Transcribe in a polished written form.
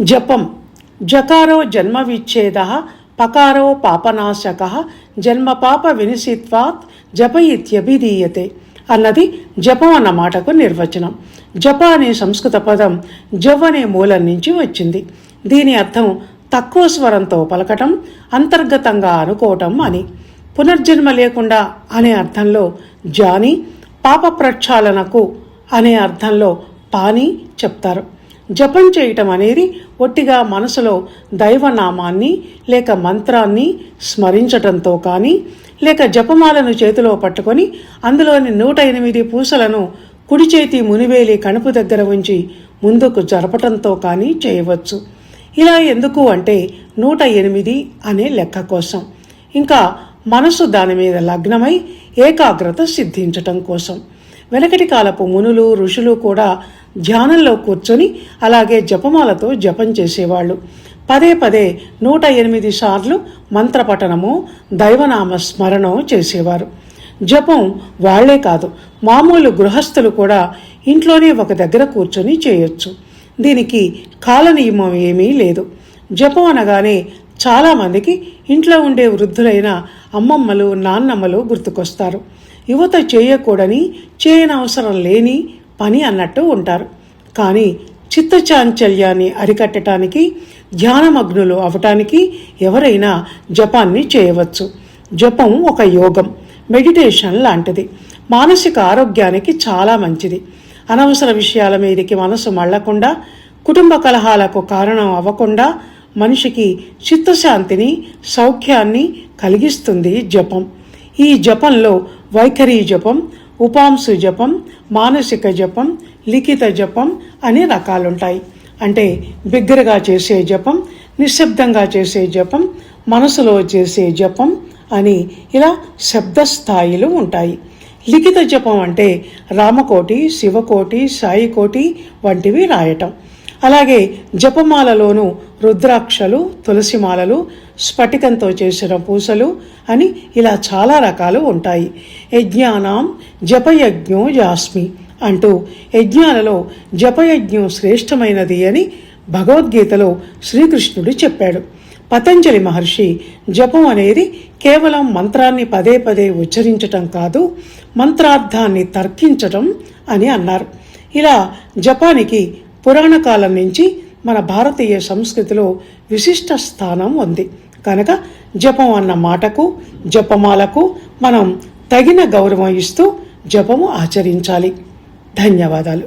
జపం. జకారో జన్మ విచ్ఛేద పకారో పాపనాశక జన్మ పాప వినిసిత్వాత్ జప ఇత్యభిధీయతే అన్నది జపం అన్న మాటకు నిర్వచనం. జప అనే సంస్కృత పదం జవ్ అనే మూలం నుంచి వచ్చింది. దీని అర్థం తక్కువ స్వరంతో పలకటం, అంతర్గతంగా అనుకోవటం అని. పునర్జన్మ లేకుండా అనే అర్థంలో జాని, పాప ప్రక్షాళనకు అనే అర్థంలో పాని చెప్తారు. జపం చేయటం అనేది ఒట్టిగా మనసులో దైవనామాన్ని లేక మంత్రాన్ని స్మరించటంతో కానీ, లేక జపమాలను చేతిలో పట్టుకొని అందులోని 108 పూసలను కుడి చేతి మునివేలి కణుపు దగ్గర ఉంచి ముందుకు జరపటంతో కానీ చేయవచ్చు. ఇలా ఎందుకు అంటే 108 అనే లెక్క కోసం, ఇంకా మనసు దాని మీద లగ్నమై ఏకాగ్రత సిద్ధించటం కోసం. వెనకటి కాలపు మునులు, ఋషులు కూడా ధ్యానంలో కూర్చొని అలాగే జపమాలతో జపం చేసేవాళ్ళు. పదే 108 సార్లు మంత్రపఠనము, దైవనామ స్మరణం చేసేవారు. జపం వాళ్లే కాదు, మామూలు గృహస్థులు కూడా ఇంట్లోనే ఒక దగ్గర కూర్చొని చేయొచ్చు. దీనికి కాల నియమం ఏమీ లేదు. జపం అనగానే చాలామందికి ఇంట్లో ఉండే వృద్ధులైన అమ్మమ్మలు, నాన్నమ్మలు గుర్తుకొస్తారు. యువత చేయకూడని, చేయనవసరం లేని పని అన్నట్టు ఉంటారు. కానీ చిత్తచాంచల్యాన్ని అరికట్టడానికి, ధ్యానమగ్నులు అవటానికి ఎవరైనా జపాన్ని చేయవచ్చు. జపం ఒక యోగం, మెడిటేషన్ లాంటిది. మానసిక ఆరోగ్యానికి చాలా మంచిది. అనవసర విషయాల మీదకి మనసు మళ్లకుండా, కుటుంబ కలహాలకు కారణం అవ్వకుండా మనిషికి చిత్తశాంతిని, సౌఖ్యాన్ని కలిగిస్తుంది జపం. ఈ జపంలో వైఖరి జపం, ఉపాంశు జపం, మానసిక జపం, లిఖిత జపం అని రకాలుంటాయి. అంటే బిగ్గరగా చేసే జపం, నిశ్శబ్దంగా చేసే జపం, మనసులో చేసే జపం అని ఇలా శబ్దస్థాయిలు ఉంటాయి. లిఖిత జపం అంటే రామకోటి, శివకోటి, సాయికోటి వంటివి రాయటం. అలాగే జపమాలలోనూ రుద్రాక్షలు, తులసిమాలలు, స్ఫటికంతో చేసిన పూసలు అని ఇలా చాలా రకాలు ఉంటాయి. యజ్ఞానాం జపయజ్ఞో యాస్మి అంటూ యజ్ఞాలలో జపయజ్ఞం శ్రేష్టమైనది అని భగవద్గీతలో శ్రీకృష్ణుడు చెప్పాడు. పతంజలి మహర్షి జపం అనేది కేవలం మంత్రాన్ని పదే ఉచ్చరించటం కాదు, మంత్రార్థాన్ని తర్కించటం అని అన్నారు. ఇలా జపానికి పురాణ కాలం నుంచి మన భారతీయ సంస్కృతిలో విశిష్ట స్థానం ఉంది. కనుక జపం అన్న మాటకు, జపమాలకు మనం తగిన గౌరవం ఇస్తూ జపము ఆచరించాలి. ధన్యవాదాలు.